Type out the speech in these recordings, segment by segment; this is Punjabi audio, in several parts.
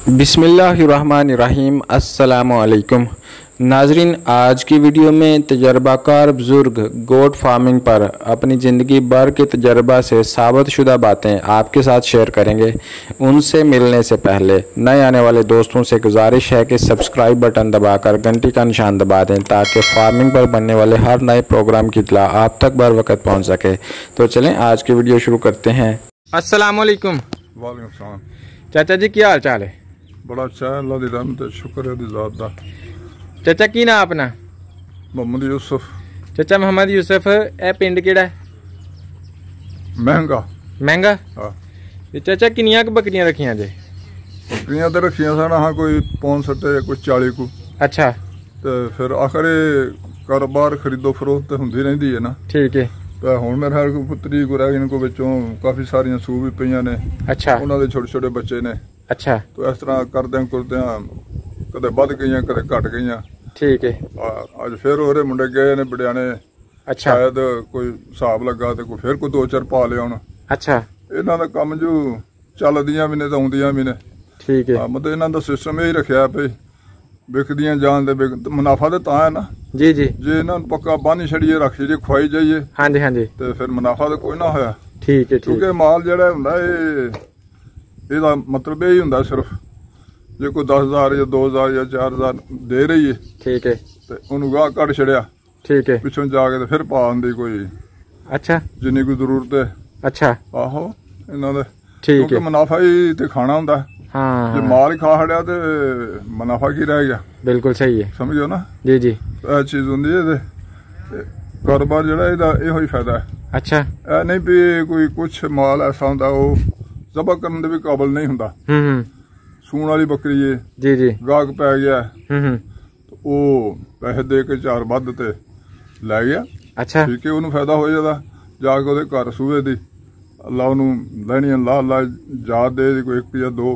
बिस्मिल्लाहिर्रहमानिर्रहीम। अस्सलामुअलैकुम नाजरीन, आज की वीडियो में तजर्बाकार बुज़ुर्ग गोट फार्मिंग पर अपनी ज़िंदगी भर के तजर्बा से साबितशुदा बातें आपके साथ शेयर करेंगे। उनसे मिलने से पहले नए आने वाले दोस्तों से गुजारिश है कि सब्सक्राइब बटन दबाकर घंटी का निशान दबा दें ताकि फार्मिंग पर बनने वाले हर नए प्रोग्राम की इत्तला आप तक बर वक्त पहुँच सके। तो चलें आज की वीडियो शुरू करते हैं। अस्सलामुअलैकुम। वालेकुम सलाम। चाचा जी, क्या हाल चाल है? बड़ा अच्छा है, अल्लाह दी रहमत है, शुक्र है दी ज़ात दा। चाचा की ना अपना? मोहम्मद यूसुफ। चाचा मोहम्मद यूसुफ, ए पिंड केड़ा है? महंगा। महंगा। हाँ। ते चाचा किन्नियां क बकरियां रखियां जे? बकरियां तो रखियां सन, हाँ, कोई 65 या कोई 40 को। अच्छा। तो फिर आखिर कारोबार खरीदो फरोख्त तो होंदी रहिंदी है ना। ठीक है। तो हुण मेरे ख्याल को पुत्री को रह इनको विचों काफ़ी सारियां सूह भी पईयां ने। अच्छा। उन्हां दे छोटे छोटे बच्चे ने। अच्छा। तो इस तरह करदे कदे वध गईयां कदे घट गईयां। ठीक है। अज फिर ओहदे मुंडे गए ने बड़ियाने। अच्छा। शायद कोई हिसाब लगा तो कोई फिर कोई 2-4 पा लिया हुण। अच्छा। इन्हां दा कम जो चलदियां भी ने ते आउंदियां भी ने। ठीक है। मतलब इन्हां दा सिस्टम यही रखिया भई विकदियां जान दे मुनाफा तो तां है ना। जी जी। जे इन्हां नूं पक्का बानी छड़िए रख छड़िए खुआई जाइए। हाँ जी हाँ जी। तो फिर मुनाफा तो कोई ना होया। ठीक है। क्योंकि माल जिहड़ा हुंदा ਇਹਦਾ मतलब यही ਹੁੰਦਾ सिर्फ जे कोई 10,000 या 2,000 या 4,000 दे रही है। ठीक है। तो उन्होंने गाह कट छड़िया। ठीक है। पिछों जाके तो फिर पा आंदी कोई। अच्छा। जिन्नी कोई जरूरत है। अच्छा। आहो इन्हां दे। ठीक है। क्योंकि मुनाफा ही ते खाना हुंदा। हाँ। जे माल ही खा छड़िया ते मुनाफा की रह गया। बिल्कुल सही है। समझो ना। जी जी। यह चीज हुंदी है ते कारोबार जिहड़ा ਇਹਦਾ ਇਹੋ ਹੀ फायदा है। अच्छा। ਇਹ नहीं भी कोई कुछ माल ऐसा हुंदा ਉਹ जबा करने के भी काबिल नहीं हुंदा। सूण वाली बकरी है। जी जी। गाहक पै गया तो वो पैसे दे के 4 वध ते लै गया। अच्छा। ठीक है, उन्होंने फायदा हो जाता जाके ਉਹਦੇ घर सूहे दी अल्लाह ਉਹਨੂੰ ਲੈਣੀ अल्लाह अल्लाह जा दे कोई 1 या 2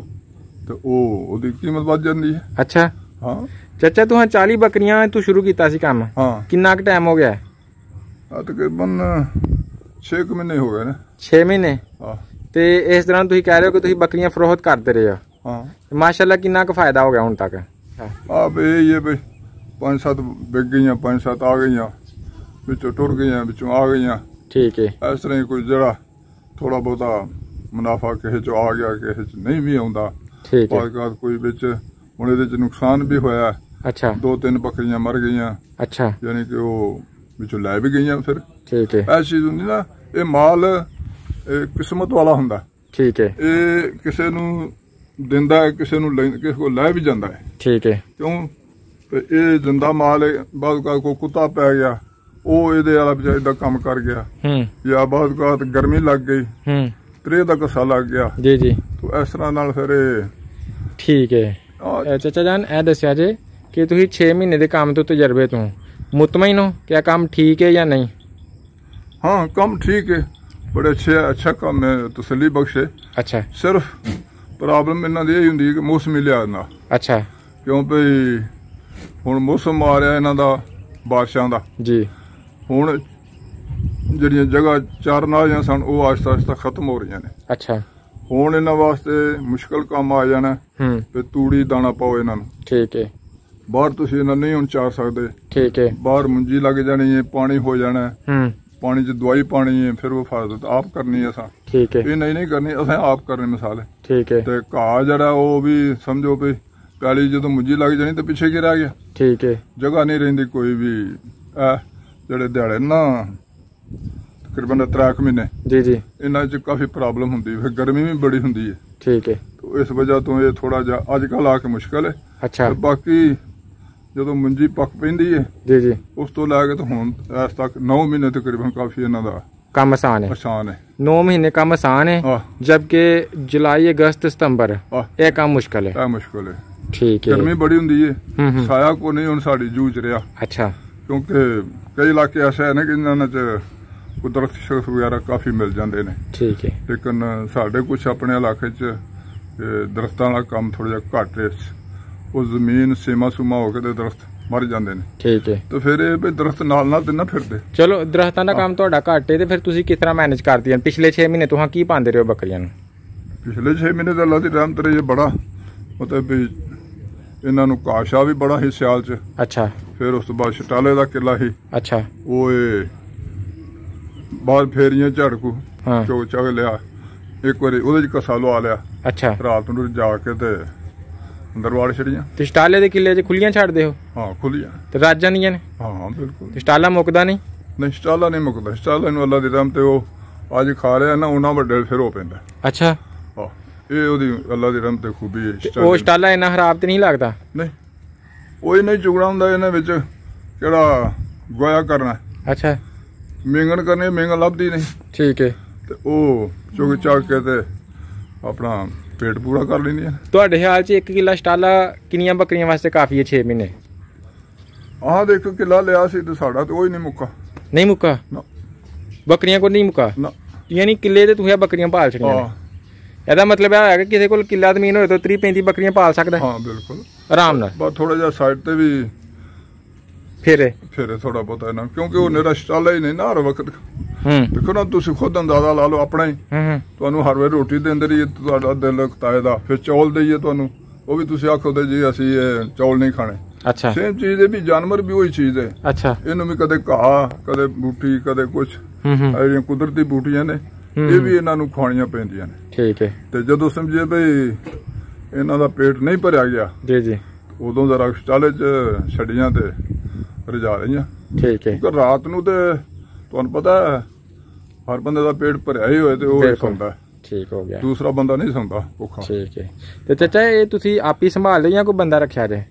तो ਉਹਦੀ कीमत वध जाती है। अच्छा। हाँ चाचा, तू 40 बकरियां तू शुरू कीता सी काम। हाँ। कितना क टाइम हो गया है? तकरीबन 6 महीने हो गए ने। 6 महीने। हाँ। ਤੇ ਇਸ ਤਰ੍ਹਾਂ ਤੁਸੀਂ ਕਹਿ ਰਹੇ ਹੋ ਕਿ ਤੁਸੀਂ ਬੱਕਰੀਆਂ ਫਰੋਖਤ ਕਰਦੇ ਰਹੇ ਹੋ। ਹਾਂ ਮਾਸ਼ਾਅੱਲਾ, ਕਿੰਨਾ ਕੁ ਫਾਇਦਾ ਹੋ ਗਿਆ ਹੁਣ ਤੱਕ? ਆ ਬਈ ਇਹ ਬਈ 5-7 ਵਿਕ ਗਈਆਂ, 5-7 ਆ ਗਈਆਂ, ਵਿੱਚੋਂ ਟੁਰ ਗਈਆਂ, ਵਿੱਚੋਂ ਆ ਗਈਆਂ। ਠੀਕ ਹੈ। ਇਸ ਤਰ੍ਹਾਂ ਹੀ ਕੋਈ ਜਿਹੜਾ ਥੋੜਾ ਬਹੁਤਾ ਮੁਨਾਫਾ ਕਿਸੇ ਚ ਆ ਗਿਆ, ਕਿਸੇ ਚ ਨਹੀਂ ਵੀ ਆਉਂਦਾ। ਠੀਕ ਹੈ। ਬਾਅਦ ਕੋਈ ਵਿੱਚ ਹੁਣ ਇਹਦੇ ਚ ਨੁਕਸਾਨ ਵੀ ਹੋਇਆ। ਅੱਛਾ। 2-3 ਬੱਕਰੀਆਂ ਮਰ ਗਈਆਂ। ਅੱਛਾ। ਯਾਨੀ ਕਿ ਉਹ ਵਿੱਚੋਂ ਲੈ ਵੀ ਗਈਆਂ ਫਿਰ। ਠੀਕ ਹੈ। ਇਹ ਚੀਜ਼ ਹੁੰਦੀ ਨਾ, ਇਹ ਮਾਲ किस्मत वाला हुंदा। ठीक है। ये किसी नूं दिंदा है, किसी नूं किसी को लै भी जांदा है। ठीक है। क्यों ते ये जिंदा माल है, बाद को कुत्ता पै गया, वो इहदे वाला बेचारे दा काम कर गया, या बाद गर्मी लग गई, त्रे दा कसा लग गया। जी जी। तो इस तरह नाल फिर ठीक है। चाचा जान, ए दस्सिया जे कि तुसीं 6 महीने दे काम तो तजर्बे तो मुतमईन हो, क्या काम ठीक है या नहीं? हाँ, काम ठीक है, बड़े अच्छा काम है, तसल्ली बख्श है। अच्छा। सिर्फ प्रॉब्लम इन्हां दी यही हुंदी कि मौसमी लिहाज नाल। अच्छा। क्यों भई हुण मौसम आ रहा इन्हां दा बारिशां दा। जी। हुण जिहड़ियां जगह चारन वालियां सन वो आहिस्ता आहिस्ता खत्म हो रही ने। अच्छा। हुण इन्हां वास्ते मुश्किल काम आ जाना ते तूड़ी दाना पाओ इन्हां नूं। ठीक है। बाहर तुसीं इन्हां नहीं हुण चार सकदे। ठीक है। बाहर मुंजी लग जानी है, पानी हो जाना है, पानी च दवाई पानी है, फिर वो हिफाजत आप करनी है। ठीक है। ये नहीं करनी, असें आप करनी मिसाल है। ठीक है। ते घाह जड़ा वो भी समझो भी पैली जो मुंजी लग जानी तो पिछे की रह गया। ठीक है। जगह नहीं रही कोई भी। जड़े दिहाड़े ना तकरीबन 3 महीने। जी जी। इन्हां च काफी प्रॉब्लम हुंदी है, फिर गर्मी भी बड़ी हुंदी है। ठीक है। तो इस वजह तो ये थोड़ा जा अजकल आके मुश्किल है। अच्छा। बाकी ਜਦੋਂ ਮੁੰਜੀ ਪੱਕ ਪੈਂਦੀ ਹੈ ਜੀ ਜੀ ਉਸ ਤੋਂ ਲੈ ਕੇ ਤਾਂ ਹੁਣ ਇਸ ਤੱਕ 9 ਮਹੀਨੇ ਤਕਰੀਬਨ ਕਾਫੀ ਇਹਨਾਂ ਦਾ ਕੰਮ ਆਸਾਨ ਹੈ। ਆਸਾਨ ਹੈ। 9 ਮਹੀਨੇ ਕੰਮ ਆਸਾਨ ਹੈ, जबकि जुलाई अगस्त सितंबर ਇਹ ਕੰਮ ਮੁਸ਼ਕਲ ਹੈ। ਇਹ ਮੁਸ਼ਕਲ ਹੈ। ਠੀਕ ਹੈ। ਗਰਮੀ ਬੜੀ ਹੁੰਦੀ ਹੈ, ਸਾਇਆ ਕੋ ਨਹੀਂ ਹੁਣ ਸਾਡੀ ਜੂਝ ਰਿਹਾ। ਅੱਛਾ। ਕਿਉਂਕਿ ਕਈ ਇਲਾਕੇ ਐਸੇ ਨੇ ਕਿ ਇਹਨਾਂ ਚ ਕੁਦਰਤੀ ਸ਼ਖਸ ਵਗੈਰਾ ਕਾਫੀ ਮਿਲ ਜਾਂਦੇ ਨੇ। ਠੀਕ ਹੈ। ਲੇਕਿਨ ਸਾਡੇ ਕੁਝ ਆਪਣੇ ਇਲਾਕੇ ਚ ਦਰਖਤਾਂ ਦਾ ਕੰਮ ਥੋੜਾ ਜਿਹਾ ਘੱਟ ਹੈ। वो जमीन सीमा सूमा होके ते दरख्त मर जाते हैं। ठीक है। तो फिर ये दरख्त नाल नाल ना फिरदे। चलो, दरख्तां दा काम तुहाडा घट है ते फिर तुसीं किस तरह मैनेज करदी हैं? पिछले 6 महीने तुहां की पांदे रहे हो बकरियां नूं? पिछले 6 महीने तो अल्लाह दी रहमत रही है, बड़ा मतलब भी इन्हां नूं घाह भी बड़ा ही सियाल च। अच्छा। फिर उस तो बाद शटाले का किला ही। अच्छा। वो बाहर फेरियां झड़कू चो चग लिया, एक बारी उहदे च कसा लवा लिया। अच्छा। रात नूं जाके ते अंदर वाड़ छड़ियां। ते शटाले दे किले च खुलियां छड्डदे हो? हाँ खुलियां। ते रात जांदियां ने? हाँ बिल्कुल। ते शटाला मुकदा नहीं? नहीं शटाला नहीं मुकदा, शटाला नूं अल्लाह दी रहमत ते ओ अज खा रहा ना उन्ना वड्डे फिर हो पैंदा। अच्छा। हाँ ये ओदी अल्लाह दी रहमत ते खूबी है। वो शटाला इन्ना खराब ते नहीं लगदा? नहीं कोई नहीं चुगना हुंदा इन्हां विच किहड़ा गोया करना। अच्छा। मेंगन करनी, मेंगन लभदी नहीं। ठीक है। ते ओ चुग चग के ते अपना पेट पूरा कर लेंदियां। तुहाडे ख्याल च 1 किला शटाला किन्नियां बकरियां वास्ते काफी है 6 महीने? आह देख किला लिया सी ते साडा ते ओही नहीं मुक्का। नहीं मुक्का ना, बकरियां को नहीं मुक्का ना, यानी किले ते तुसीं बकरियां पाल छड़ियां। ਇਹਦਾ ਮਤਲਬ ਇਹ ਹੋਇਆ ਕਿ ਕਿਸੇ ਕੋਲ ਕਿੱਲਾ ਜ਼ਮੀਨ ਹੋਏ ਤਾਂ 30-35 ਬੱਕਰੀਆਂ ਪਾਲ ਸਕਦਾ? ਹਾਂ ਬਿਲਕੁਲ ਆਰਾਮ ਨਾਲ। ਬਸ ਥੋੜਾ ਜਿਹਾ ਸਾਈਡ ਤੇ ਵੀ ਫੇਰੇ ਥੋੜਾ ਬਹੁਤਾ ਨਾ, ਕਿਉਂਕਿ ਉਹ ਨਿਹਰਾ ਸ਼ਟਾਲਾ ਹੀ ਨਹੀਂ ਨਾ ਹਰ ਵਕਤ। ਦੇਖੋ ਨਾ ਤੁਸੀਂ ਖੁਦ ਅੰਦਾਜ਼ਾ ਲਾ ਲਓ ਆਪਣਾ ਹੀ, ਤੁਹਾਨੂੰ ਹਰ ਵੇਲੇ ਰੋਟੀ ਦਿੰਦੇ ਰਹੀਏ ਤੁਹਾਡਾ ਦਿਲ ਕਤਾਏ ਦਾ, ਫਿਰ ਚੌਲ ਦੇਈਏ ਤੁਹਾਨੂੰ ਉਹ ਵੀ ਤੁਸੀਂ ਆਖੋਦੇ ਜੀ ਅਸੀਂ ਇਹ ਚੌਲ ਨਹੀਂ ਖਾਣੇ। ਅੱਛਾ। ਸੇਮ ਚੀਜ਼ ਹੈ ਵੀ ਜਾਨਵਰ ਵੀ ਉਹੀ ਚੀਜ਼ ਹੈ। ਅੱਛਾ। ਇਹਨੂੰ ਵੀ ਕਦੇ ਘਾਹ, ਕਦੇ ਬੂਟੀ, ਕਦੇ ਕੁਛ ਜਿਹੜੀਆਂ ਕੁਦਰਤੀ ਬੂਟੀਆਂ ਨੇ ਇਹ ਵੀ ਇਹਨਾਂ ਨੂੰ ਖਵਾਉਣੀਆਂ ਪੈਂਦੀਆਂ ਨੇ। ਠੀਕ ਹੈ। ਤੇ ਜਦੋਂ ਸਮਝੇ ਬਈ ਇਹਨਾਂ ਦਾ ਪੇਟ ਨਹੀਂ ਭਰਿਆ ਗਿਆ ਜੀ ਜੀ ਉਦੋਂ ਜ਼ਰਾ ਸ਼ਟਾਲੇ ਚ ਛੱਡੀਆਂ ਤੇ ਰਜਾ ਰਹੀਆਂ। ਠੀਕ ਹੈ। ਕਿਉਂਕਿ ਰਾਤ ਨੂੰ ਤੇ ਤੁਹਾਨੂੰ ਪਤਾ ਹਰ ਬੰਦੇ ਦਾ ਪੇਟ ਭਰਿਆ ਹੀ ਹੋਏ ਤੇ ਉਹ ਸੌਂਦਾ। ਠੀਕ ਹੋ ਗਿਆ। ਦੂਸਰਾ ਬੰਦਾ ਨਹੀਂ ਸੌਂਦਾ ਭੁੱਖਾ। ਠੀਕ ਹੈ। ਤੇ ਚਾਚਾ ਇਹ ਤੁਸੀਂ ਆਪ ਹੀ ਸੰਭਾਲ ਲਿਆ ਜਾਂ ਕੋਈ ਬੰਦਾ ਰੱਖਿਆ ਜੇ?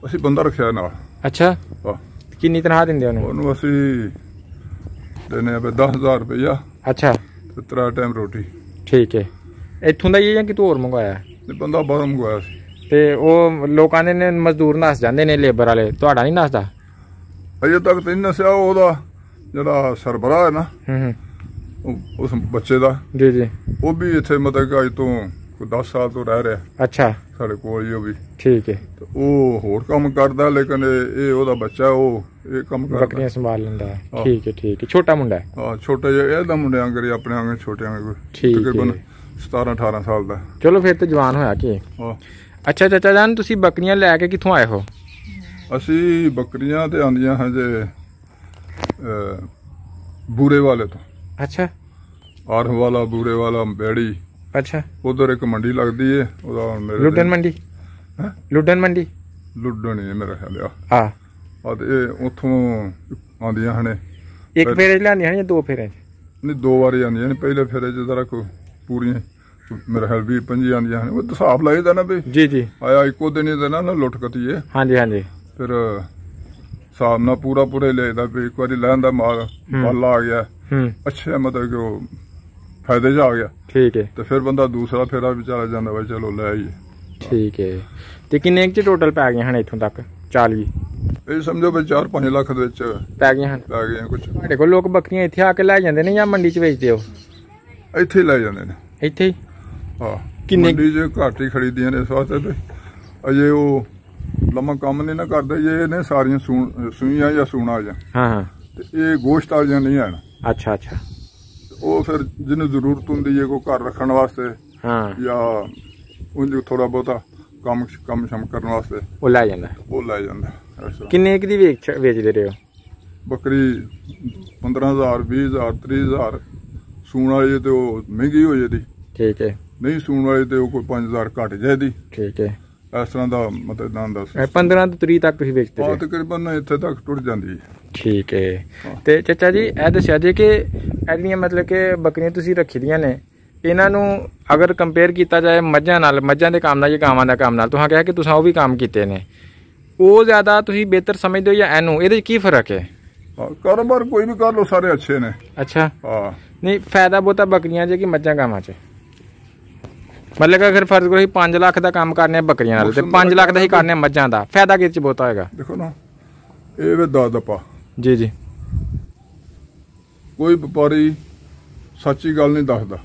ਅਸੀਂ ਬੰਦਾ ਰੱਖਿਆ ਨਾਲ। ਅੱਛਾ। ਹਾਂ। ਕਿੰਨੀ ਤਨਖਾਹ ਦਿੰਦੇ ਉਹਨੂੰ ਅਸੀਂ ਦਿੰਦੇ ਆ 10,000 ਰੁਪਇਆ। ਅੱਛਾ। ਤੇ 3 ਟਾਈਮ ਰੋਟੀ। ਠੀਕ ਹੈ। ਇੱਥੋਂ ਦਾ ਹੀ ਜਾਂ ਕਿਤੋਂ ਹੋਰ ਮੰਗਵਾਇਆ? ਤੇ ਬੰਦਾ ਬਾਹਰੋਂ ਮੰਗਵਾਇਆ ਸੀ। ਤੇ ਉਹ ਲੋਕਾਂ ਦੇ ਨੇ ਮਜ਼ਦੂਰ ਨਸ ਜਾਂਦੇ ਨੇ ਲੇਬਰ ਵਾਲੇ, ਤੁਹਾਡਾ ਨਹੀਂ ਨਸਦਾ? ਅਜੇ ਤੱਕ ਤਾਂ ਨਹੀਂ ਨਸਿਆ। ਉਹਦਾ ਜਿਹੜਾ ਸਰਬਰਾਹ ਹੈ ਨਾ ਉਸ ਬੱਚੇ ਦਾ ਜੀ ਜੀ ਉਹ ਵੀ ਇੱਥੇ ਮਤਲਬ ਕਿ ਅੱਜ ਤੋਂ ਕੋਈ 10 ਸਾਲ ਤੋਂ ਰਹਿ ਰਿਹਾ। ਅੱਛਾ। ਸਾਡੇ ਕੋਲ ਹੀ ਉਹ ਵੀ। ਠੀਕ ਹੈ। ਤੇ ਉਹ ਹੋਰ ਕੰਮ ਕਰਦਾ ਲੇਕਿਨ ਇਹ ਉਹਦਾ ਬੱਚਾ ਉਹ ਇਹ ਕੰਮ ਕਰਦਾ, ਬੱਕਰੀਆਂ ਸੰਭਾਲ ਲੈਂਦਾ। ਠੀਕ ਹੈ। ਠੀਕ ਹੈ। ਛੋਟਾ ਮੁੰਡਾ ਹੈ? ਹਾਂ ਛੋਟਾ ਜਿਹਾ ਇਹਦਾ ਮੁੰਡਿਆਂ ਕਰੇ ਆਪਣੇ ਆਂਗੇ ਛੋਟਿਆਂ ਕੋਈ ਤਕਰੀਬਨ 17-18 ਸਾਲ ਦਾ। ਚਲੋ ਫਿਰ ਤੇ ਜਵਾਨ ਹੋਇਆ ਕਿ। ਅੱਛਾ ਚਾਚਾ ਜਾਨ ਤੁਸੀਂ ਬੱਕਰੀਆਂ ਲੈ ਕੇ ਕਿੱਥੋਂ ਆਏ ਹੋ? ਅਸੀਂ ਬੱਕਰੀਆਂ ਤੇ ਆਂਦੀਆਂ ਹਜੇ ਬੂਰੇ ਵਾਲੇ ਤੋਂ। ਅੱਛਾ। ਆਰਫ ਵਾਲਾ, ਬੂਰੇ ਵਾਲਾ, ਬੇੜੀ। ਅੱਛਾ। ਉਧਰ ਇੱਕ ਮੰਡੀ ਲੱਗਦੀ ਹੈ ਉਹਦਾ ਲੁੱਡਨ ਮੰਡੀ। ਲੁੱਡਨ ਮੰਡੀ? ਲੁੱਡਨ ਹੀ ਮੇਰਾ ਖਿਆਲ ਆ। ਹਾਂ। ਤੇ ਇਹ ਉੱਥੋਂ ਆਉਂਦੀਆਂ ਹਨ। ਇੱਕ ਫੇਰੇ ਚ ਲਿਆਂਦੀਆਂ ਜਾਂ 2 ਫੇਰੇ ਚ? ਨਹੀਂ 2 ਵਾਰੀ ਆਉਂਦੀਆਂ ਨੇ। ਪਹਿਲੇ ਫੇਰੇ ਚ ਜ਼ਰਾ ਕੋਈ ਪੂਰੀਆਂ ਮੇਰਾ ਖਿਆਲ 20-25 ਆਉਂਦੀਆਂ ਹਨ। ਉਹ ਹਿਸਾਬ ਲਾਈਦਾ ਨਾ ਵੀ ਜੀ ਜੀ ਆਇਆ ਇੱਕੋ ਦਿਨ ਹੀ ਦੇਣਾ ਨਾ ਲੁੱਟ ਕਤੀਏ। ਹਾਂਜੀ ਹਾਂਜੀ। ਫਿਰ ਹਿਸਾਬ ਨਾਲ ਪੂਰਾ ਲਿਆਈਦਾ ਵੀ ਇੱਕ ਵਾਰੀ ਲੈਣ ਦਾ ਮਾਲ ਆ ਗਿਆ ਅੱਛਾ ਮਤਲਬ ਕਿ ਉਹ ਫਾਇਦੇ 'ਚ ਆ ਗਿਆ। ਠੀਕ ਹੈ। ਤੇ ਫਿਰ ਬੰਦਾ ਦੂਸਰਾ ਫੇਰਾ ਵੀ ਚਲਾ ਜਾਂਦਾ ਵਾ ਚਲੋ ਲੈ ਆਈਏ। ਠੀਕ ਹੈ। ਤੇ ਕਿੰਨੇ ਚ ਟੋਟਲ ਪੈ ਗਈਆਂ ਹਨ ਇੱਥੋਂ ਤੱਕ? 40? ਇਹ ਸਮਝੋ ਵੀ 4-5 ਲੱਖ ਦੇ ਵਿੱਚ ਪੈ ਗਈਆਂ ਹਨ। ਪੈ ਗਈਆਂ ਕੁਛ। ਤੁਹਾਡੇ ਕੋਲ ਲੋਕ ਬੱਕਰੀਆਂ ਇੱਥੇ ਆ ਕੇ ਲੈ ਜਾਂਦੇ ਨੇ ਜਾਂ ਮੰਡੀ 'ਚ ਵੇਚਦੇ ਹੋ? ਇੱਥੇ ਹੀ ਲੈ ਜਾਂਦੇ ਨੇ। ਇੱਥੇ ਹੀ? ਹਾਂ। ਕਿੰਨੇ ਮੰਡੀ 'ਚ ਘੱਟ ਹੀ ਖਰੀਦੀਆਂ ਨੇ ਇਸ ਵਾਸਤੇ ਵੀ ਅਜੇ ਉਹ ਲੰਮਾ ਕੰਮ ਨਹੀਂ ਨਾ ਕਰਦੇ ਜੇ ਇਹਨੇ ਸਾਰੀਆਂ ਸੂਈਆਂ ਜਾਂ ਸੂਣਾ ਜਾਂ ਹਾਂ ਤੇ ਇਹ ਗੋਸ਼ਤ ਵਾਲੀਆਂ ਨਹੀਂ ਹਨ। ਅੱਛਾ ਅੱਛਾ। ਉਹ ਫਿਰ ਜਿਹਨੂੰ ਜ਼ਰੂਰਤ ਹੁੰਦੀ ਹੈ ਕੋਈ ਘਰ ਰੱਖਣ ਵਾਸਤੇ ਜਾਂ ਉਂਝ ਥੋੜਾ ਬਹੁਤਾ ਕੰਮ ਸ਼ਮ ਕਰਨ ਵਾਸਤੇ ਉਹ ਲੈ ਜਾਂਦਾ। ਕਿੰਨੇ ਦੀ ਵੇਚਦੇ ਰਹੇ ਹੋ ਬੱਕਰੀ? 15,000, 20,000, 30,000 ਸੂਣ ਵਾਲੀ ਤੇ ਉਹ ਮਹਿੰਗੀ ਹੋ ਜਾਂਦੀ। ਠੀਕ ਹੈ। ਨਹੀਂ ਸੂਣ ਵਾਲੀ ਤੇ ਉਹ ਕੋਈ 5,000 ਘੱਟ ਜਾਏਦੀ। ਠੀਕ ਹੈ। ਇਸ ਤਰ੍ਹਾਂ ਦਾ ਮਤਲਬ ਨਾ ਦੱਸ 15 ਤੋਂ 30 ਤੱਕ ਤੁਸੀਂ ਵੇਚਦੇ? ਹਾਂ ਤਕਰੀਬਨ ਇੱਥੇ ਤੱਕ ਟੁੱਟ ਜਾਂਦੀ ਹੈ। ਠੀਕ ਹੈ। ਤੇ ਚਾਚਾ ਜੀ ਇਹ ਦੱਸਿਆ ਜੇ ਕਿ ਇਹਦੀਆਂ ਮਤਲਬ ਕਿ ਬੱਕਰੀਆਂ ਤੁਸੀਂ ਰੱਖੀ ਦੀਆਂ ਨੇ ਇਹਨਾਂ ਨੂੰ ਅਗਰ ਕੰਪੇਅਰ ਕੀਤਾ ਜਾਏ ਮੱਝਾਂ ਨਾਲ, ਮੱਝਾਂ ਦੇ ਕੰਮ ਨਾਲ ਜਾਂ ਗਾਵਾਂ ਦਾ ਕੰਮ ਨਾਲ, ਤੁਸੀਂ ਕਿਹਾ ਕਿ ਤੁਸੀਂ ਉਹ ਵੀ ਕੰਮ ਕੀਤੇ ਨੇ, ਉਹ ਜ਼ਿਆਦਾ ਤੁਸੀਂ ਬਿਹਤਰ ਸਮਝਦੇ ਹੋ ਜਾਂ ਇਹਨੂੰ? ਇਹਦੇ 'ਚ ਕੀ ਫਰਕ ਹੈ? ਕਾਰੋਬਾਰ ਕੋਈ ਵੀ ਕਰ ਲਓ ਸਾਰੇ ਅੱਛੇ ਨੇ। ਅੱਛਾ। ਹਾਂ। ਨਹੀਂ ਫਾਇਦਾ ਬਹੁਤਾ ਬੱਕਰੀਆਂ 'ਚ ਕਿ ਮੱਝਾਂ ਗਾਵਾਂ 'ਚ? ਮਤਲਬ ਅਗਰ ਫਰਜ਼ ਕਰੋ 5 ਲੱਖ ਦਾ ਕੰਮ ਕਰਨੇ ਬੱਕਰੀਆਂ ਨਾਲ ਤੇ 5 ਲੱਖ ਦਾ ਹੀ ਕਰਨੇ ਮੱਝਾਂ ਦਾ, ਫਾਇਦਾ ਕਿਹਦੇ 'ਚ ਬਹੁਤਾ ਹੋਏਗਾ? ਦੇਖੋ ਨਾ ਇਹ ਵੀ ਦਾ ਦਪਾ ਜੀ ਜੀ ਕੋਈ ਵਪਾਰੀ ਸੱਚੀ ਗੱਲ ਨਹੀਂ ਦੱਸਦਾ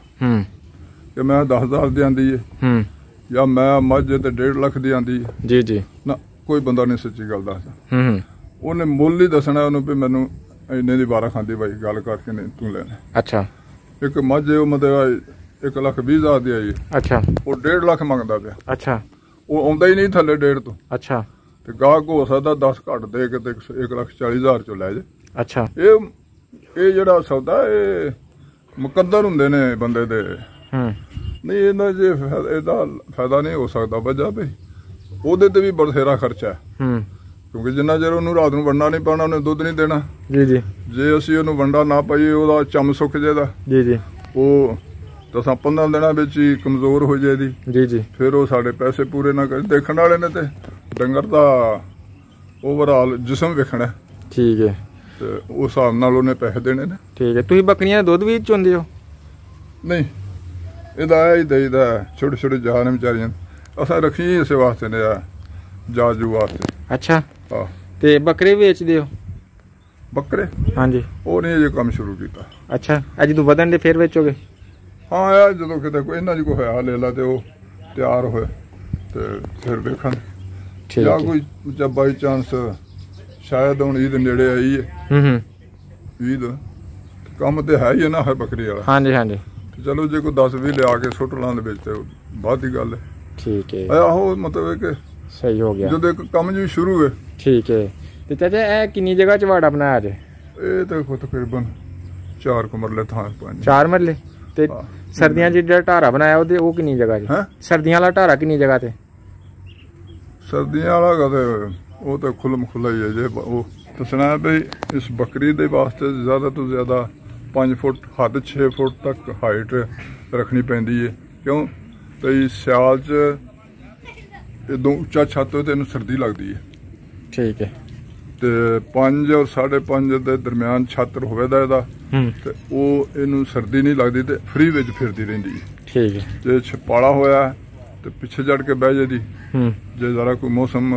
ਕਿ ਮੈਂ 10,000 ਦੀ ਆਂਦੀ ਹੈ ਜਾਂ ਮੈਂ ਮੱਝ ਤੇ 1.5 ਲੱਖ ਦੀ ਆਂਦੀ ਹੈ। ਜੀ ਜੀ ਨਾ ਕੋਈ ਬੰਦਾ ਨਹੀਂ ਸੱਚੀ ਗੱਲ ਦੱਸਦਾ। ਉਹਨੇ ਮੁੱਲ ਹੀ ਦੱਸਣਾ ਉਹਨੂੰ ਵੀ ਮੈਨੂੰ ਇੰਨੇ ਦੀ 12 ਖਾਂਦੀ ਬਾਈ ਗੱਲ ਕਰਕੇ ਨਹੀਂ ਤੂੰ ਲੈਣਾ। ਅੱਛਾ। ਇੱਕ ਮੱਝ ਉਹ ਮਤਲਬ 1,20,000 ਦੀ ਆਈ। ਅੱਛਾ। ਉਹ 1.5 ਲੱਖ ਮੰਗਦਾ ਪਿਆ। ਅੱਛਾ। ਉਹ ਆਉਂਦਾ ਹੀ ਨਹੀਂ ਥੱਲੇ 1.5 ਤੋਂ। ਅੱਛਾ। ਤੇ ਗਾਹਕ ਹੋ ਸਕਦਾ 10 ਘੱਟ ਦੇ ਕੇ ਤੇ 1,40,000 ਚੋਂ ਲੈ ਜੇ। ਅੱਛਾ। ਇਹ ਜਿਹੜਾ ਸੌਦਾ ਇਹ ਮੁਕੱਦਰ ਹੁੰਦੇ ਨੇ ਬੰਦੇ ਦੇ। ਨਹੀਂ ਇਹਨਾਂ ਜੇ ਇਹਦਾ ਫਾਇਦਾ ਨਹੀਂ ਹੋ ਸਕਦਾ ਵਜ੍ਹਾ ਵੀ ਉਹਦੇ ਤੇ ਵੀ ਬਥੇਰਾ ਖਰਚਾ ਹੈ। ਕਿਉਂਕਿ ਜਿੰਨਾ ਚਿਰ ਉਹਨੂੰ ਰਾਤ ਨੂੰ ਵੰਡਾ ਨਹੀਂ ਪਾਉਣਾ ਉਹਨੇ ਦੁੱਧ ਨਹੀਂ ਦੇਣਾ। ਜੀ ਜੀ। ਜੇ ਅਸੀਂ ਉਹਨੂੰ ਵੰਡਾ ਨਾ ਪਾਈਏ ਉਹਦਾ ਚਮ ਸੁੱਕ ਜਾਏਦਾ। ਜੀ ਜੀ। ਉਹ 10-15 ਦਿਨਾਂ ਵਿੱਚ ਹੀ ਕਮਜ਼ੋਰ ਹੋ ਜਾਏਦੀ। ਜੀ ਜੀ। ਫਿਰ ਉਹ ਸਾਡੇ ਪੈਸੇ ਪੂਰੇ ਨਾ ਕਰੇ। ਦੇਖਣ ਵਾਲੇ ਨੇ ਤੇ ਡੰਗਰ ਦਾ ਓਵਰਆਲ ਜਿਸਮ ਵੇਖਣਾ। ਠੀਕ ਹੈ। ਤੇ ਉਸ ਹਿਸਾਬ ਨਾਲ ਉਹਨੇ ਪੈਸੇ ਦੇਣੇ ਨੇ। ਠੀਕ ਹੈ। ਤੁਸੀਂ ਬੱਕਰੀਆਂ ਦਾ ਦੁੱਧ ਵੀ ਚੁੰਦੇ ਹੋ? ਨਹੀਂ, ਇਹਦਾ ਹੀ ਦੇਈਦਾ ਛੋਟੇ ਛੋਟੇ ਜਹਾਨ ਵਿਚਾਰੀਆਂ ਅਸਾਂ ਰੱਖੀ ਇਸੇ ਵਾਸਤੇ ਨੇ ਜਾਜੂ ਵਾਸਤੇ। ਅੱਛਾ। ਹਾਂ। ਤੇ ਬੱਕਰੇ ਵੇਚਦੇ ਹੋ? ਬੱਕਰੇ? ਹਾਂਜੀ। ਉਹ ਨਹੀਂ ਅਜੇ ਕੰਮ ਸ਼ੁਰੂ ਕੀਤਾ। ਅੱਛਾ। ਅੱਜ ਜਦੋਂ ਵਧਣ ਦੇ ਫਿਰ ਵੇਚੋਗੇ? ਹਾਂ ਯਾਰ ਜਦੋਂ ਕਿਤੇ ਕੋਈ ਇਹਨਾਂ 'ਚ ਕੋਈ ਹੋਇਆ ਲੈ ਲਾ ਤੇ ਉਹ ਤਿਆਰ ਹੋਏ ਤੇ ਫਿਰ ਵੇਖਣ। ਜਾਂ ਕੋਈ ਜਾਂ ਬਾਈ ਚਾਂਸ ਸ਼ਾਇਦ ਹੁਣ ਈਦ ਨੇੜੇ ਆਈ ਹੈ। ਈਦ ਕੰਮ ਤੇ ਹੈ ਹੀ ਹੈ ਨਾ ਹਰ ਬੱਕਰੀ ਵਾਲਾ। ਹਾਂਜੀ ਹਾਂਜੀ। ਚਲੋ ਜੇ ਕੋਈ 10-20 ਲਿਆ ਕੇ ਸੁੱਟ ਲਾਉਣ ਦੇ ਵਿੱਚ ਤੇ ਬਾਅਦ ਦੀ ਗੱਲ ਹੈ। ਠੀਕ ਹੈ। ਆਹੋ ਮਤਲਬ ਕਿ ਸਹੀ ਹੋ ਗਿਆ ਜਦੋਂ ਇੱਕ ਕੰਮ ਜੀ ਸ਼ੁਰੂ ਹੈ। ਠੀਕ ਹੈ। ਤੇ ਚਾਚਾ ਇਹ ਕਿੰਨੀ ਜਗ੍ਹਾ 'ਚ ਵਾੜਾ ਬਣਾਇਆ ਜੇ? ਇਹ ਤਾਂ ਤਕਰੀਬਨ 4 ਮਰਲੇ ਥਾਂ। 4 ਮਰਲੇ। ਤੇ ਸਰਦੀਆਂ 'ਚ ਜਿਹੜਾ ਢਾਰਾ ਬਣਾਇਆ ਉਹਦੇ ਉਹ ਕਿੰਨੀ ਜਗ੍ਹਾ 'ਚ? ਸਰਦੀਆਂ ਵਾਲਾ ਢਾਰਾ ਕਿੰਨੀ ਜਗ੍ਹਾ ਤੇ? ਸਰਦੀਆਂ ਵਾਲਾ ਤੇ ਉਹ ਤਾਂ ਖੁੱਲ੍ਹਾ ਖੁੱਲ੍ਹਾ ਹੀ ਹੈ। ਜੇ ਉਹ ਦੱਸਣਾ ਵੀ ਇਸ ਬੱਕਰੀ ਦੇ ਵਾਸਤੇ ਜ਼ਿਆਦਾ ਤੋਂ ਜ਼ਿਆਦਾ 5 ਫੁੱਟ ਹੱਦ 6 ਫੁੱਟ ਤੱਕ ਹਾਈਟ ਰੱਖਣੀ ਪੈਂਦੀ ਹੈ। ਕਿਉਂ ਤੇ ਸਿਆਲ 'ਚ ਇਦੋਂ ਉੱਚਾ ਛੱਤ ਹੋਏ ਤੇ ਇਹਨੂੰ ਸਰਦੀ ਲੱਗਦੀ ਹੈ। ਠੀਕ ਹੈ। ਤੇ 5 ਔਰ 5.5 ਦੇ ਦਰਮਿਆਨ ਛੱਤ ਹੋਵੇਦਾ ਇਹਦਾ ਤੇ ਉਹ ਇਹਨੂੰ ਸਰਦੀ ਨਹੀਂ ਲੱਗਦੀ ਤੇ ਫਰੀ ਵਿੱਚ ਫਿਰਦੀ ਰਹਿੰਦੀ ਹੈ। ਠੀਕ ਹੈ। ਜੇ ਛਪਾਲਾ ਹੋਇਆ ਤੇ ਪਿੱਛੇ ਚੜ ਕੇ ਬਹਿ ਜਾਂਦੀ। ਜੇ ਜ਼ਰਾ ਕੋਈ ਮੌਸਮ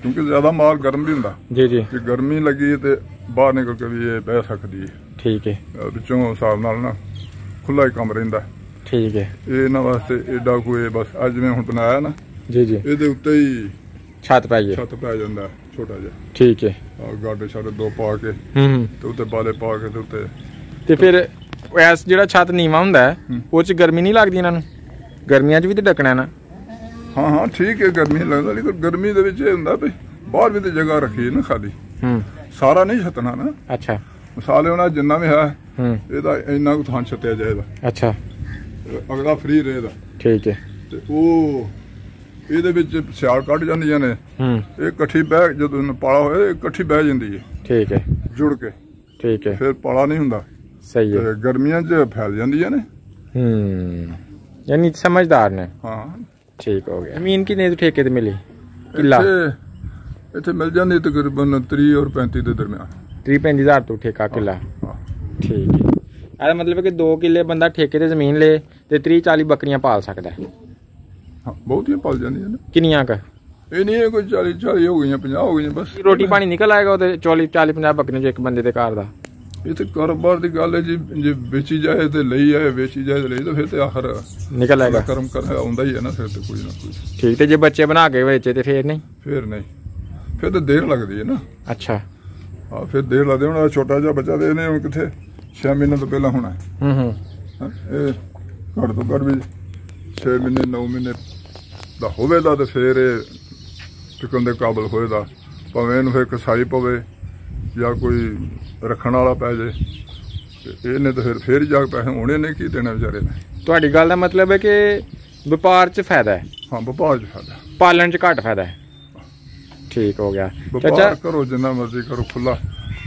ਕਿਉਂਕਿ ਜ਼ਿਆਦਾ ਮਾਲ ਗਰਮ ਵੀ ਹੁੰਦਾ। ਜੀ ਜੀ। ਜੇ ਗਰਮੀ ਲੱਗੀ ਤੇ ਬਾਹਰ ਨਿਕਲ ਕੇ ਵੀ ਇਹ ਬਹਿ ਸਕਦੀ ਹੈ। ਠੀਕ ਹੈ। ਵਿੱਚੋਂ ਹਿਸਾਬ ਨਾਲ ਨਾ ਖੁੱਲਾ ਹੀ ਕੰਮ ਰਹਿੰਦਾ। ਠੀਕ ਹੈ। ਇਹ ਇਹਨਾਂ ਵਾਸਤੇ ਏਡਾ ਕੋਈ ਬਸ ਅੱਜ ਜਿਵੇਂ ਹੁਣ ਬਣਾਇਆ ਨਾ। ਜੀ ਜੀ। ਇਹਦੇ ਉੱਤੇ ਹੀ ਛੱਤ ਪੈ ਜਾਂਦਾ ਛੋਟਾ ਜਿਹਾ। ਠੀਕ ਹੈ। ਗਾਡੇ ਛਾੜੇ 2 ਪਾ ਕੇ ਤੇ ਉੱਤੇ ਬਾਲੇ ਪਾ ਕੇ ਤੇ ਉੱਤੇ ਤੇ ਫਿਰ ਐਸ ਜਿਹੜਾ ਛੱਤ ਨੀਵਾਂ ਹੁੰਦਾ ਉਹ 'ਚ ਗਰਮੀ ਨਹੀਂ ਲੱਗਦੀ ਇਹਨਾਂ ਨੂੰ? ਗਰਮੀਆਂ 'ਚ ਵੀ ਤੇ ਢੱਕਣਾ ਨਾ। ਹਾਂ ਹਾਂ ਠੀਕ ਹੈ ਗਰਮੀ ਲੱਗਦਾ ਲੇਕਿਨ ਗਰਮੀ ਦੇ ਵਿੱਚ ਇਹ ਹੁੰਦਾ ਵੀ ਬਾਹਰ ਵੀ ਤੇ ਜਗ੍ਹਾ ਰੱਖੀ ਨਾ ਖਾਲੀ। ਸਾਰਾ ਨਹੀਂ ਛੱਤਣਾ ਨਾ। ਅੱਛਾ। ਮਸਾਲੇ ਉਹਨਾਂ ਜਿੰਨਾ ਵੀ ਹੈ ਇਹਦਾ ਇੰਨਾ ਕੁ ਥਾਂ ਛੱਤਿਆ ਜਾਏਗਾ। ਅੱਛਾ। ਅਗਲਾ ਫਰੀ ਰਹੇਗਾ। ਠੀਕ ਹੈ। ਤੇ ਉਹ ਇਹਦੇ ਵਿੱਚ ਸਿਆਲ ਕੱਢ ਜਾਂਦੀਆਂ ਨੇ। ਇਹ ਇਕੱਠੀ ਬਹਿ ਜਦੋਂ ਪਾਲਾ ਹੋਇਆ ਇਕੱਠੀ ਬਹਿ ਜਾਂਦੀ ਹੈ। ਠੀਕ ਹੈ। ਜੁੜ ਕੇ। ਠੀਕ ਹੈ। ਫਿਰ ਪਾਲਾ ਨਹੀਂ ਹੁੰਦਾ। ਸਹੀ ਹੈ। ਗਰਮੀਆਂ 'ਚ ਫੈਲ ਜਾਂਦੀਆਂ ਨੇ। ਯਾਨੀ ਸਮਝਦਾਰ ਨੇ। ਹਾਂ। ਠੀਕ ਹੋ ਗਿਆ। ਜ਼ਮੀਨ ਕਿੰਨੇ ਠੇਕੇ ਤੇ ਮਿਲੀ? ਕਿੱਲਾ ਇੱਥੇ ਮਿਲ ਜਾਂਦੀ ਤਕਰੀਬਨ 30 ਔਰ 35 ਦੇ ਦਰਮਿਆਨ। 30-35 ਹਜ਼ਾਰ ਤੋਂ ਠੇਕਾ ਕਿੱਲਾ? ਠੀਕ ਹੈ। ਇਹਦਾ ਮਤਲਬ ਕਿ 2 ਕਿੱਲੇ ਬੰਦਾ ਠੇਕੇ ਤੇ ਜ਼ਮੀਨ ਲੇ ਤੇ 30-40 ਬੱਕਰੀਆਂ ਪਾਲ ਸਕਦਾ। ਹਾਂ ਬਹੁਤੀਆਂ ਪਲ ਜਾਂਦੀਆਂ ਨੇ। ਕਿੰਨੀਆਂ ਕ? ਇਹ ਨਹੀਂ ਕੋਈ 40 ਹੋ ਗਈਆਂ 50 ਹੋ ਗਈਆਂ ਬਸ। ਰੋਟੀ ਪਾਣੀ ਨਿਕਲ ਆਏਗਾ ਉਹਦੇ 40-50 ਬੱਕਰੀਆਂ 'ਚ ਇੱਕ ਬੰਦੇ ਦੇ ਘਰ ਦਾ? ਇਹ ਤੇ ਕਾਰੋਬਾਰ ਦੀ ਗੱਲ ਹੈ ਜੀ। ਜੇ ਵੇਚੀ ਜਾਏ ਤੇ ਲਈ ਆਏ ਵੇਚੀ ਜਾਏ ਤੇ ਲਈ ਤਾਂ ਫਿਰ ਤੇ ਆਖਰ ਨਿਕਲ ਆਏਗਾ। ਕਰਮ ਕਰ ਆਉਂਦਾ ਹੀ ਹੈ ਨਾ ਫਿਰ ਤੇ ਕੋਈ ਨਾ ਕੋਈ। ਠੀਕ। ਤੇ ਜੇ ਬੱਚੇ ਬਣਾ ਕੇ ਵੇਚੇ ਤੇ ਫਿਰ ਨਹੀਂ? ਫਿਰ ਨਹੀਂ। ਫਿਰ ਤਾਂ ਦੇਰ ਲੱਗਦੀ ਹੈ ਨਾ। ਅੱਛਾ। ਹਾਂ ਫਿਰ ਦੇਰ ਲੱਗਦੀ। ਹੁਣ ਛੋਟਾ ਜਿਹਾ ਬੱਚਾ ਤੇ ਇਹਨੇ ਹੁਣ ਕਿੱਥੇ 6 ਮਹੀਨੇ ਤੋਂ ਪਹਿਲਾਂ ਹੋਣਾ। ਇਹ ਘੱਟ ਤੋਂ ਘੱਟ ਵੀ 6 ਮਹੀਨੇ 9 ਮਹੀਨੇ ਦਾ ਹੋਵੇਗਾ ਤੇ ਫਿਰ ਇਹ ਟਿਕਣ ਦੇ ਕਾਬਲ ਹੋਏਗਾ। ਭਾਵੇਂ ਇਹਨੂੰ ਫਿਰ ਕਸਾਈ ਪਵੇ ਜਾਂ ਕੋਈ ਰੱਖਣ ਵਾਲਾ ਪੈ ਜੇ ਤੇ ਇਹਨੇ ਤਾਂ ਫਿਰ ਹੀ ਜਾ ਕੇ ਪੈਸੇ ਹੋਣੇ ਨੇ ਕੀ ਦੇਣਾ ਵਿਚਾਰੇ ਨੇ। ਤੁਹਾਡੀ ਗੱਲ ਦਾ ਮਤਲਬ ਹੈ ਕਿ ਵਪਾਰ 'ਚ ਫਾਇਦਾ ਹੈ? ਹਾਂ ਵਪਾਰ 'ਚ ਫਾਇਦਾ, ਪਾਲਣ 'ਚ ਘੱਟ ਫਾਇਦਾ ਹੈ। ਠੀਕ ਹੋ ਗਿਆ। ਵਪਾਰ ਕਰੋ ਜਿੰਨਾ ਮਰਜ਼ੀ ਕਰੋ ਖੁੱਲਾ।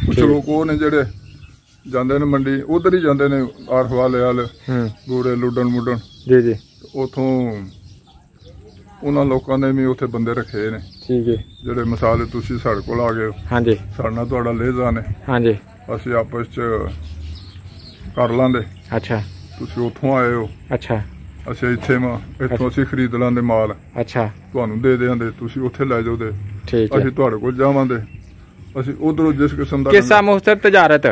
ਕੁਛ ਲੋਕ ਉਹ ਨੇ ਜਿਹੜੇ ਜਾਂਦੇ ਨੇ ਮੰਡੀ ਉਧਰ ਹੀ ਜਾਂਦੇ ਨੇ ਆਰਫਵਾਲੇ ਵਾਲ ਗੂੜੇ ਲੁੱਡਣ ਮੁੱਡਣ। ਜੀ ਜੀ। ਉੱਥੋਂ ਉਹਨਾਂ ਲੋਕਾਂ ਨੇ ਵੀ ਉੱਥੇ ਬੰਦੇ ਰੱਖੇ ਨੇ। ਠੀਕ ਹੈ। ਜਿਹੜੇ ਮਸਾਲੇ ਤੁਸੀਂ ਸਾਡੇ ਕੋਲ ਆ ਗਏ ਹੋ। ਹਾਂਜੀ। ਸਾਡੇ ਨਾਲ ਤੁਹਾਡਾ ਲਹਿਜ਼ਾ ਨੇ। ਹਾਂਜੀ। ਅਸੀਂ ਆਪਸ 'ਚ ਕਰ ਲਾਂਦੇ। ਅੱਛਾ। ਤੁਸੀਂ ਉੱਥੋਂ ਆਏ ਹੋ। ਅੱਛਾ। ਅਸੀਂ ਇੱਥੇ ਇੱਥੋਂ ਅਸੀਂ ਖਰੀਦ ਲਾਂਦੇ ਮਾਲ। ਅੱਛਾ। ਤੁਹਾਨੂੰ ਦੇ ਦਿਆਂਦੇ ਤੁਸੀਂ ਉੱਥੇ ਲੈ ਜਾਓ ਤੇ ਅਸੀਂ ਤੁਹਾਡੇ ਕੋਲ ਜਾਵਾਂਗੇ। ਅਸੀਂ ਉਧਰੋਂ ਜਿਸ ਕਿਸਮ ਦਾ ਕਿੱਸਾ ਮੁਖਤਰ ਤਜਾਰਤ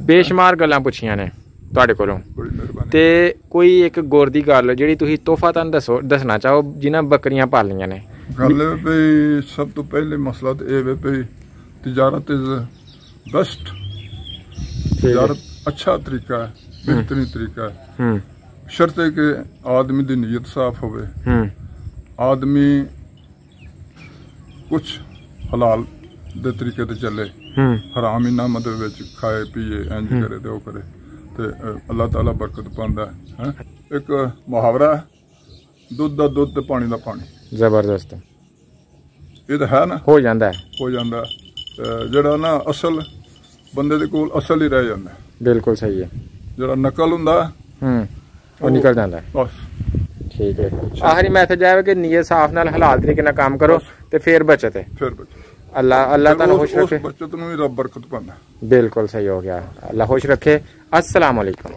ਬੇਸ਼ੁਮਾਰ ਗੱਲਾਂ ਪੁੱਛੀਆਂ ਨੇ ਤੁਹਾਡੇ ਕੋਲੋਂ। ਬੜੀ ਮਿਹਰਬਾਨੀ। ਤੇ ਕੋਈ ਇੱਕ ਗੁਰ ਦੀ ਗੱਲ ਜਿਹੜੀ ਤੁਸੀਂ ਤੋਹਫਾ ਤੁਹਾਨੂੰ ਦੱਸਣਾ ਚਾਹੋ ਜਿਨ੍ਹਾਂ ਬੱਕਰੀਆਂ ਪਾਲੀਆਂ ਨੇ? ਗੱਲ ਵੀ ਸਭ ਤੋਂ ਪਹਿਲੇ ਮਸਲਾ ਤਾਂ ਇਹ ਵੀ ਤਜਾਰਤ ਇਜ਼ ਬੈਸਟ। ਤਜਾਰਤ ਅੱਛਾ ਤਰੀਕਾ ਹੈ, बेहतरीन तरीका है। शर्त है कि आदमी की नीयत साफ होवे, आदमी कुछ हलाल दे तरीके ते चले, हराम इनाम दे विच खाए पिए इंज करे ते ओह करे ते अल्लाह ताला बरकत पांदा है। एक मुहावरा दुध दा दुध ते पानी दा पानी। जबरदस्त, ये तो है ना, हो जाता है, हो जाता है। जड़ा ना असल बंदे दे कोल असल ही रह जाता है। बिल्कुल सही है। जड़ा नकल हुंदा वो निकल जाता है। बस ठीक है। आखिरी मैसेज है कि नीयत साफ नाल हलाल तरीके नाल काम करो ते फिर बचत है। फिर बचत अल्लाह ताला खुश रखे। बचत नूं ही रब बरकत पांदा। बिल्कुल सही हो गया। अल्लाह खुश रखे। अस्सलाम वालेकुम।